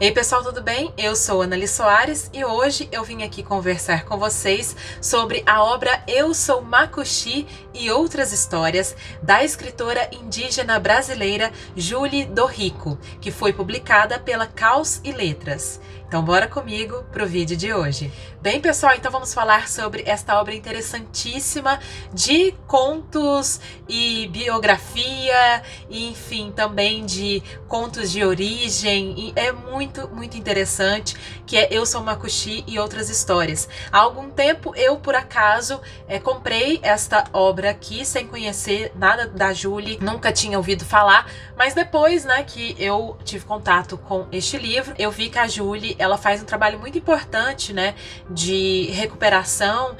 Ei pessoal, tudo bem? Eu sou Anali Soares e hoje eu vim aqui conversar com vocês sobre a obra Eu Sou Macuxi e Outras Histórias da escritora indígena brasileira Julie Dorrico, que foi publicada pela Caos e Letras. Então bora comigo pro vídeo de hoje. Bem pessoal, então vamos falar sobre esta obra interessantíssima de contos e biografia, e enfim, também de contos de origem, e é muito interessante, que é Eu Sou Macuxi e Outras Histórias. Há algum tempo eu, por acaso, comprei esta obra aqui, sem conhecer nada da Julie, nunca tinha ouvido falar, mas depois, né, que eu tive contato com este livro, eu vi que a Julie, ela faz um trabalho muito importante, né, de recuperação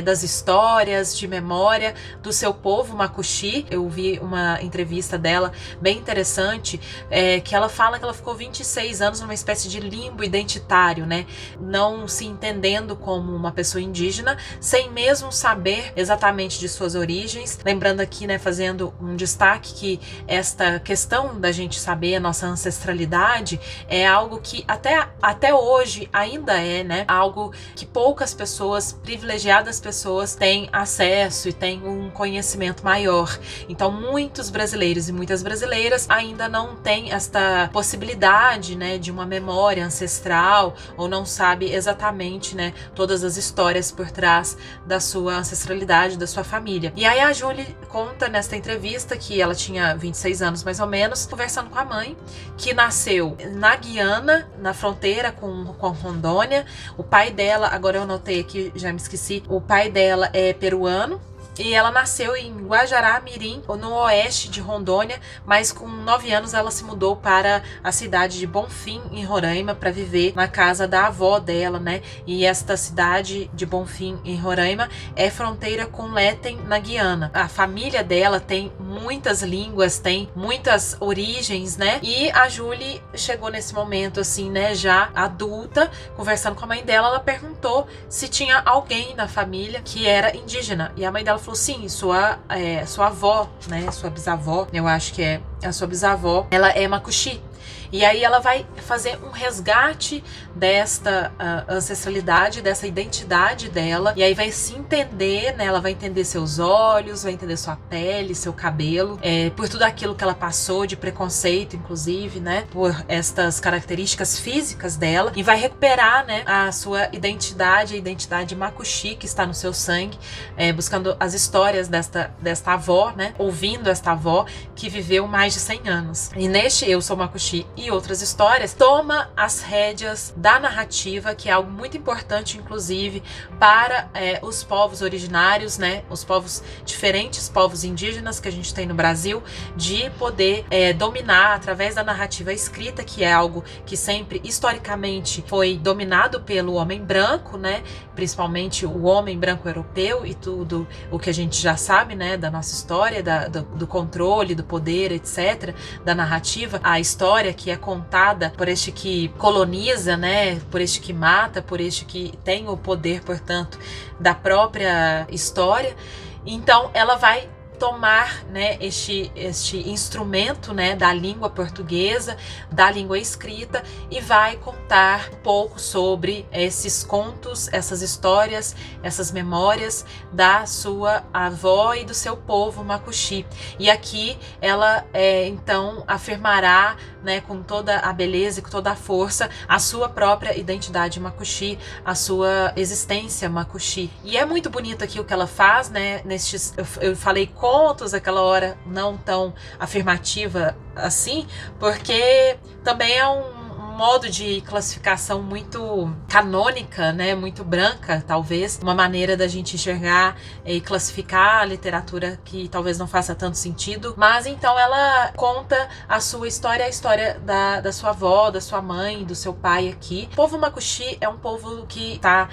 das histórias, de memória do seu povo Macuxi. Eu vi uma entrevista dela bem interessante, que ela fala que ela ficou 26 anos numa espécie de limbo identitário, né, não se entendendo como uma pessoa indígena, sem mesmo saber exatamente de suas origens. Lembrando aqui, né, fazendo um destaque que esta questão da gente saber a nossa ancestralidade é algo que até hoje ainda é, né, algo que poucas pessoas, privilegiadas pessoas, têm acesso e têm um conhecimento maior. Então muitos brasileiros e muitas brasileiras ainda não têm esta possibilidade, né, de uma memória ancestral, ou não sabe exatamente, né, todas as histórias por trás da sua ancestralidade, da sua família. E aí a Julie conta nesta entrevista que ela tinha 26 anos mais ou menos, conversando com a mãe, que nasceu na Guiana, na fronteira com Rondônia. O pai dela, agora eu anotei aqui, já me esqueci, o pai dela é peruano. E ela nasceu em Guajará-Mirim, no oeste de Rondônia, mas com 9 anos ela se mudou para a cidade de Bonfim, em Roraima, para viver na casa da avó dela, né? E esta cidade de Bonfim, em Roraima, é fronteira com Leten, na Guiana. A família dela tem muitas línguas, tem muitas origens, né? E a Julie chegou nesse momento, assim, né, já adulta, conversando com a mãe dela, ela perguntou se tinha alguém na família que era indígena. E a mãe dela falou, sim, sua avó, né, sua bisavó, eu acho que é a sua bisavó, ela é Macuxi. E aí ela vai fazer um resgate desta ancestralidade, dessa identidade dela, e aí vai se entender, né? Ela vai entender seus olhos, vai entender sua pele, seu cabelo, por tudo aquilo que ela passou de preconceito, inclusive, né? Por estas características físicas dela, e vai recuperar, né, a sua identidade, a identidade Macuxi que está no seu sangue, buscando as histórias desta avó, né? Ouvindo esta avó que viveu mais de 100 anos. E neste Eu Sou Macuxi e Outras Histórias, toma as rédeas da narrativa, que é algo muito importante, inclusive, para os povos originários, né, os povos diferentes, povos indígenas que a gente tem no Brasil, de poder dominar através da narrativa escrita, que é algo que sempre, historicamente, foi dominado pelo homem branco, né, principalmente o homem branco europeu e tudo o que a gente já sabe, né, da nossa história, do controle, do poder, etc., da narrativa, a história que é contada por este que coloniza, né, por este que mata, por este que tem o poder, portanto, da própria história. Então ela vai tomar, né, este instrumento, né, da língua portuguesa, da língua escrita, e vai contar um pouco sobre esses contos, essas histórias, essas memórias da sua avó e do seu povo Macuxi. E aqui ela então afirmará, né, com toda a beleza e com toda a força, a sua própria identidade Macuxi, a sua existência Macuxi. E é muito bonito aqui o que ela faz, né, eu falei contos aquela hora não tão afirmativa assim, porque também é um modo de classificação muito canônica, né, muito branca, talvez, uma maneira da gente enxergar e classificar a literatura que talvez não faça tanto sentido, mas então ela conta a sua história, a história da sua avó, da sua mãe, do seu pai aqui. O povo Macuxi é um povo que está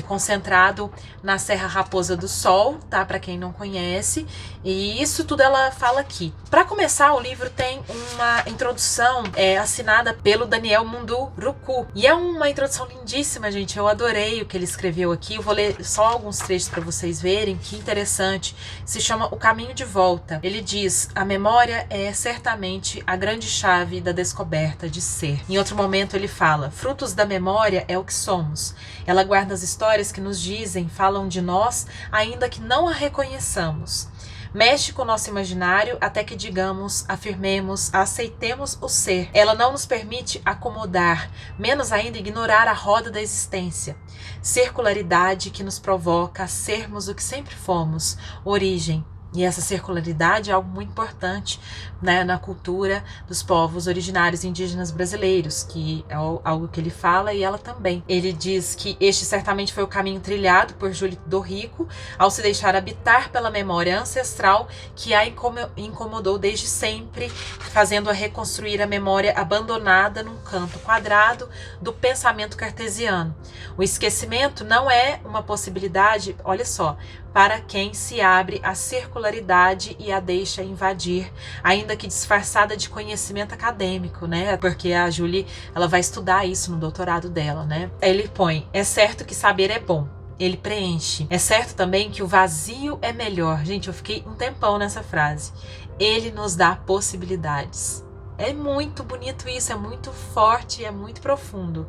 concentrado na Serra Raposa do Sol, tá? Para quem não conhece. E isso tudo ela fala aqui. Para começar, o livro tem uma introdução assinada pelo Daniel Munduruku. E é uma introdução lindíssima, gente. Eu adorei o que ele escreveu aqui. Eu vou ler só alguns trechos para vocês verem. Que interessante. Se chama O Caminho de Volta. Ele diz: a memória é certamente a grande chave da descoberta de ser. Em outro momento ele fala: frutos da memória é o que somos. Ela guarda as histórias que nos dizem, falam de nós, ainda que não a reconheçamos. Mexe com o nosso imaginário até que digamos, afirmemos, aceitemos o ser. Ela não nos permite acomodar, menos ainda ignorar a roda da existência. Circularidade que nos provoca a sermos o que sempre fomos, origem. E essa circularidade é algo muito importante, né, na cultura dos povos originários indígenas brasileiros, que é algo que ele fala e ela também. Ele diz que este certamente foi o caminho trilhado por Julito Dorrico ao se deixar habitar pela memória ancestral que a incomodou desde sempre, fazendo-a reconstruir a memória abandonada num canto quadrado do pensamento cartesiano. O esquecimento não é uma possibilidade, olha só, para quem se abre à circularidade e a deixa invadir, ainda que disfarçada de conhecimento acadêmico, né? Porque a Julie, ela vai estudar isso no doutorado dela, né? Ele põe: é certo que saber é bom. Ele preenche. É certo também que o vazio é melhor. Gente, eu fiquei um tempão nessa frase. Ele nos dá possibilidades. É muito bonito isso, é muito forte, é muito profundo.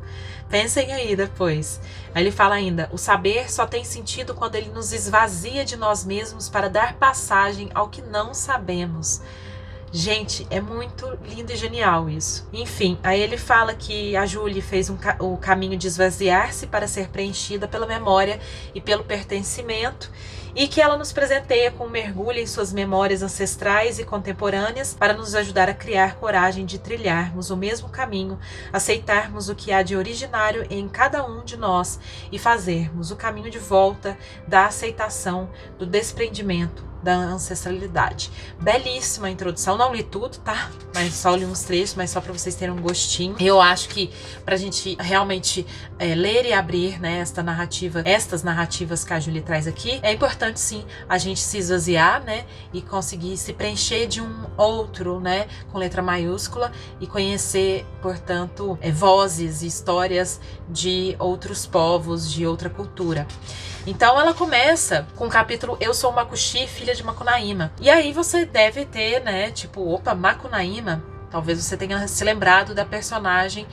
Pensem aí depois. Aí ele fala ainda: o saber só tem sentido quando ele nos esvazia de nós mesmos para dar passagem ao que não sabemos. Gente, é muito lindo e genial isso. Enfim, aí ele fala que a Julie fez o caminho de esvaziar-se para ser preenchida pela memória e pelo pertencimento, e que ela nos presenteia com um mergulho em suas memórias ancestrais e contemporâneas para nos ajudar a criar coragem de trilharmos o mesmo caminho, aceitarmos o que há de originário em cada um de nós e fazermos o caminho de volta da aceitação, do desprendimento, da ancestralidade. Belíssima introdução, não li tudo, tá? Mas só li uns trechos, mas só para vocês terem um gostinho. Eu acho que pra gente realmente ler e abrir, né, estas narrativas que a Julie traz aqui, é importante sim a gente se esvaziar, né, e conseguir se preencher de um outro, né, com letra maiúscula, e conhecer, portanto, vozes e histórias de outros povos, de outra cultura. Então ela começa com o capítulo Eu Sou Makuxi, filha de Macunaíma. E aí você deve ter, né, tipo, opa, Macunaíma. Talvez você tenha se lembrado da personagem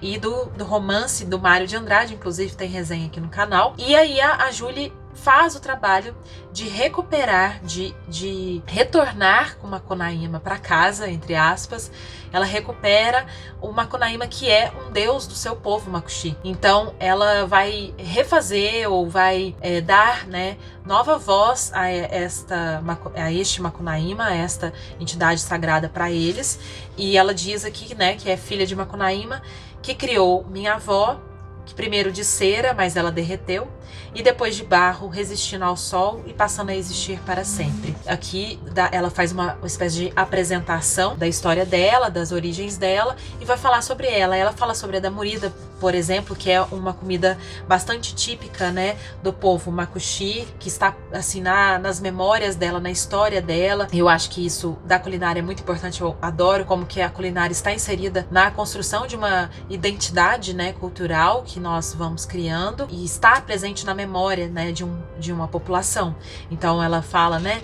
e do romance do Mário de Andrade, inclusive tem resenha aqui no canal. E aí a Julie faz o trabalho de recuperar, de retornar com Macunaíma para casa, entre aspas. Ela recupera o Macunaíma, que é um deus do seu povo Makuxi. Então ela vai refazer ou vai dar, né, nova voz a este Macunaíma, a esta entidade sagrada para eles. E ela diz aqui, né, que é filha de Macunaíma, que criou minha avó, que primeiro de cera, mas ela derreteu, e depois de barro, resistindo ao sol e passando a existir para sempre. Aqui ela faz uma espécie de apresentação da história dela, das origens dela, e vai falar sobre ela. Ela fala sobre a damurida, por exemplo, que é uma comida bastante típica, né, do povo Makuxi, que está assim nas memórias dela, na história dela. Eu acho que isso da culinária é muito importante. Eu adoro como que a culinária está inserida na construção de uma identidade, né, cultural que nós vamos criando e está presente na memória, né, de uma população. Então ela fala, né,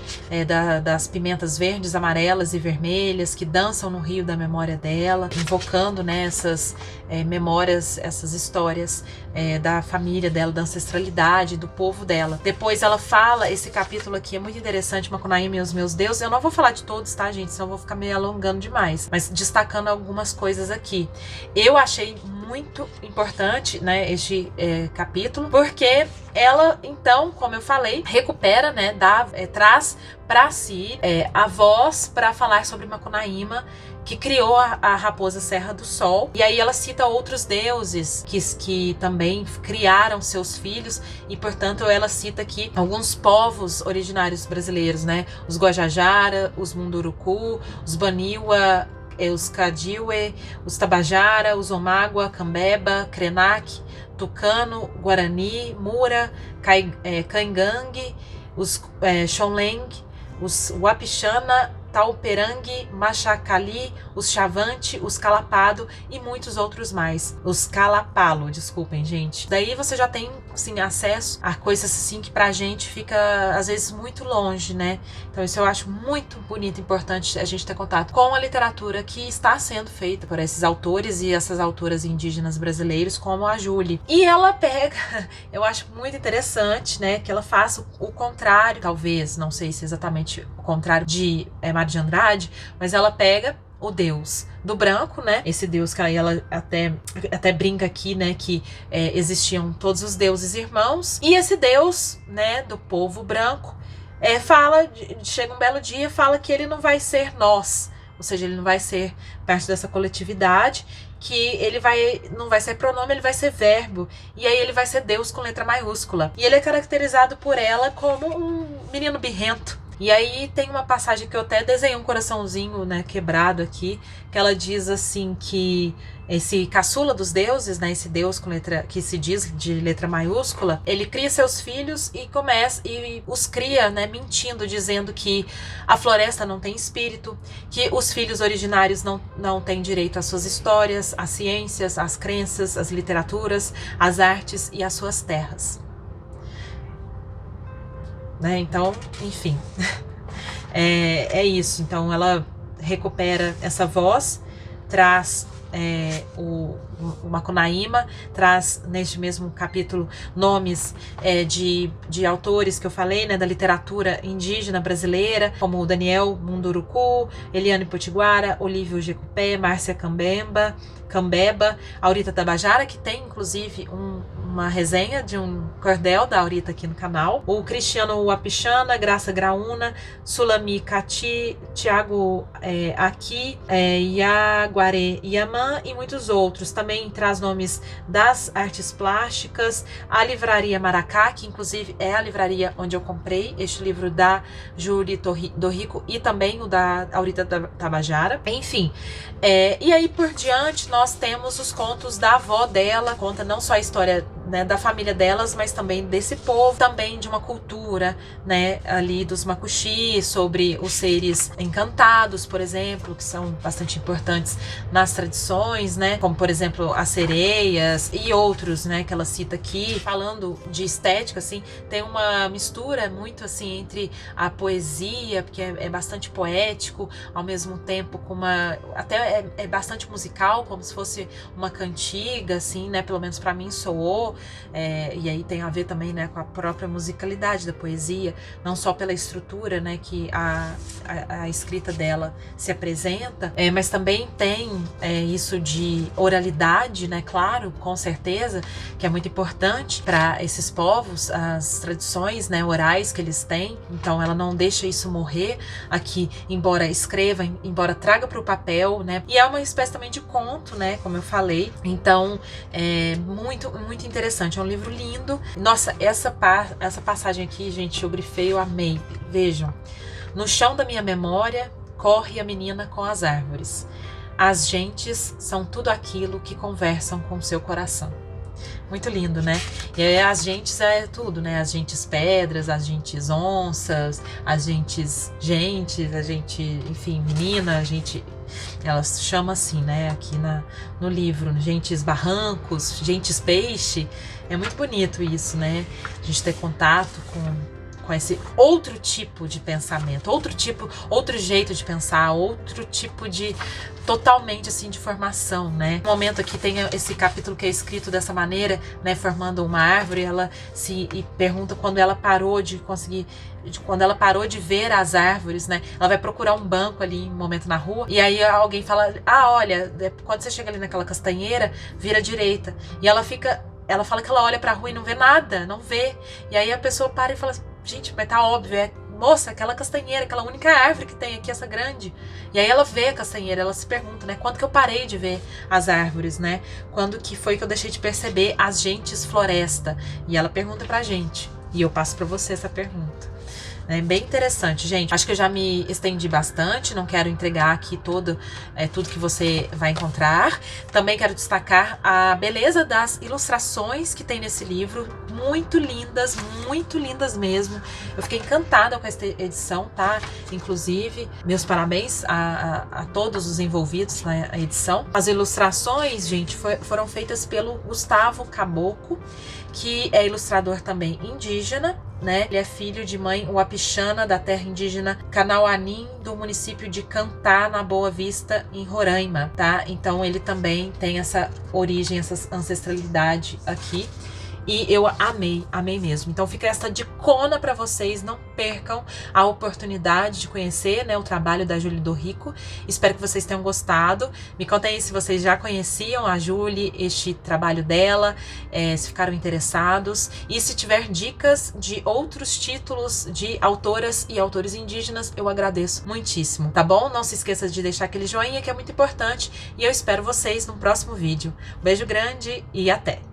das pimentas verdes, amarelas e vermelhas que dançam no rio da memória dela, invocando, né, essas memórias, essas histórias da família dela, da ancestralidade, do povo dela. Depois ela fala, esse capítulo aqui é muito interessante, Macunaíma e os meus deuses. Eu não vou falar de todos, tá, gente? Senão eu vou ficar meio alongando demais. Mas destacando algumas coisas aqui. Eu achei muito importante, né, este capítulo, porque ela, então, como eu falei, recupera, né, traz para si a voz para falar sobre Macunaíma, que criou a raposa Serra do Sol. E aí ela cita outros deuses que também criaram seus filhos, e portanto ela cita aqui alguns povos originários brasileiros, né, os Guajajara, os Munduruku, os Baniwa, os Kadiwe, os Tabajara, os Omagua, Cambeba, Krenak, Tucano, Guarani, Mura, Caingangue, os Xoleng, os Wapixana, Tauperangue, Machacali, os Chavante, os Calapado e muitos outros mais. Os Calapalo, desculpem, gente. Daí você já tem, assim, acesso a coisas assim que pra gente fica, às vezes, muito longe, né? Então isso eu acho muito bonito e importante a gente ter contato com a literatura que está sendo feita por esses autores e essas autoras indígenas brasileiros, como a Julie. E ela pega, eu acho muito interessante, né, que ela faça o contrário, talvez, não sei se exatamente o contrário de Mário de Andrade, mas ela pega o deus do branco, né? Esse deus que aí ela até brinca aqui, né? Que existiam todos os deuses irmãos. E esse deus, né? Do povo branco, chega um belo dia e fala que ele não vai ser nós. Ou seja, ele não vai ser parte dessa coletividade, que ele não vai ser pronome, ele vai ser verbo. E aí ele vai ser Deus com letra maiúscula. E ele é caracterizado por ela como um menino birrento. E aí tem uma passagem que eu até desenhei um coraçãozinho, né, quebrado aqui, que ela diz assim que esse caçula dos deuses, né, esse deus com letra que se diz de letra maiúscula, ele cria seus filhos e os cria, né, mentindo, dizendo que a floresta não tem espírito, que os filhos originários não têm direito às suas histórias, às ciências, às crenças, às literaturas, às artes e às suas terras. Né? Então, enfim, é isso. Então ela recupera essa voz, traz o Macunaíma, traz neste mesmo capítulo nomes de autores que eu falei, né, da literatura indígena brasileira, como o Daniel Munduruku, Eliane Potiguara, Olívio Jecupé, Márcia Cambeba, Aurita Tabajara, que tem inclusive uma resenha de um cordel da Aurita aqui no canal, o Cristiano Wapixana, Graça Graúna, Sulami Cati, Tiago Aqui, Iaguaré Iamã e muitos outros. Também traz nomes das artes plásticas, a Livraria Maracá, que inclusive é a livraria onde eu comprei este livro da Julie Dorrico e também o da Aurita Tabajara. Enfim, e aí por diante nós temos os contos da avó dela, conta não só a história, né, da família delas, mas também desse povo, também de uma cultura, né, ali dos Macuxi, sobre os seres encantados, por exemplo, que são bastante importantes nas tradições, né, como por exemplo as sereias e outros, né, que ela cita aqui. Falando de estética, assim, tem uma mistura muito assim entre a poesia, porque é bastante poético, ao mesmo tempo com até é bastante musical, como se fosse uma cantiga, assim, né, pelo menos para mim soou. E aí tem a ver também, né, com a própria musicalidade da poesia, não só pela estrutura, né, que a escrita dela se apresenta, mas também tem isso de oralidade, né, claro, com certeza, que é muito importante para esses povos, as tradições, né, orais que eles têm. Então ela não deixa isso morrer aqui, embora escreva, embora traga para o papel, né, e é uma espécie também de conto, né, como eu falei. Então é muito, muito interessante, é um livro lindo. Nossa, essa passagem aqui, gente, eu grifei, eu amei. Vejam: no chão da minha memória corre a menina com as árvores. As gentes são tudo aquilo que conversam com o seu coração. Muito lindo, né? E aí as gentes é tudo, né? As gentes pedras, as gentes onças, as gentes a gente, enfim, menina, a gente... Ela chama assim, né? Aqui no livro, gentes barrancos, gentes peixe. É muito bonito isso, né? A gente ter contato com esse outro tipo de pensamento, outro jeito de pensar, outro tipo de totalmente assim de formação, né? No momento aqui tem esse capítulo que é escrito dessa maneira, né, formando uma árvore. Ela pergunta quando ela parou de ver as árvores, né? Ela vai procurar um banco ali em um momento na rua, e aí alguém fala: olha, quando você chega ali naquela castanheira, vira à direita. E ela fala que ela olha pra rua e não vê nada, não vê. E aí a pessoa para e fala: gente, mas tá óbvio, moça, aquela castanheira, aquela única árvore que tem aqui, essa grande. E aí ela vê a castanheira, ela se pergunta, né, quando que eu parei de ver as árvores, né? Quando que foi que eu deixei de perceber as gentes floresta? E ela pergunta pra gente, e eu passo pra você essa pergunta. É bem interessante, gente. Acho que eu já me estendi bastante, não quero entregar aqui tudo que você vai encontrar. Também quero destacar a beleza das ilustrações que tem nesse livro, muito lindas mesmo. Eu fiquei encantada com esta edição, tá? Inclusive, meus parabéns a todos os envolvidos na edição. As ilustrações, gente, foram feitas pelo Gustavo Caboclo, que é ilustrador também indígena, né? Ele é filho de mãe Wapixana, da terra indígena Kanauanin, do município de Cantá, na Boa Vista, em Roraima, tá? Então ele também tem essa origem, essa ancestralidade aqui. E eu amei mesmo. Então fica essa dicona para vocês, não percam a oportunidade de conhecer, né, o trabalho da Julie Dorrico. Espero que vocês tenham gostado. Me contem aí se vocês já conheciam a Julie, este trabalho dela, se ficaram interessados. E se tiver dicas de outros títulos de autoras e autores indígenas, eu agradeço muitíssimo, tá bom? Não se esqueça de deixar aquele joinha que é muito importante. E eu espero vocês no próximo vídeo. Um beijo grande e até!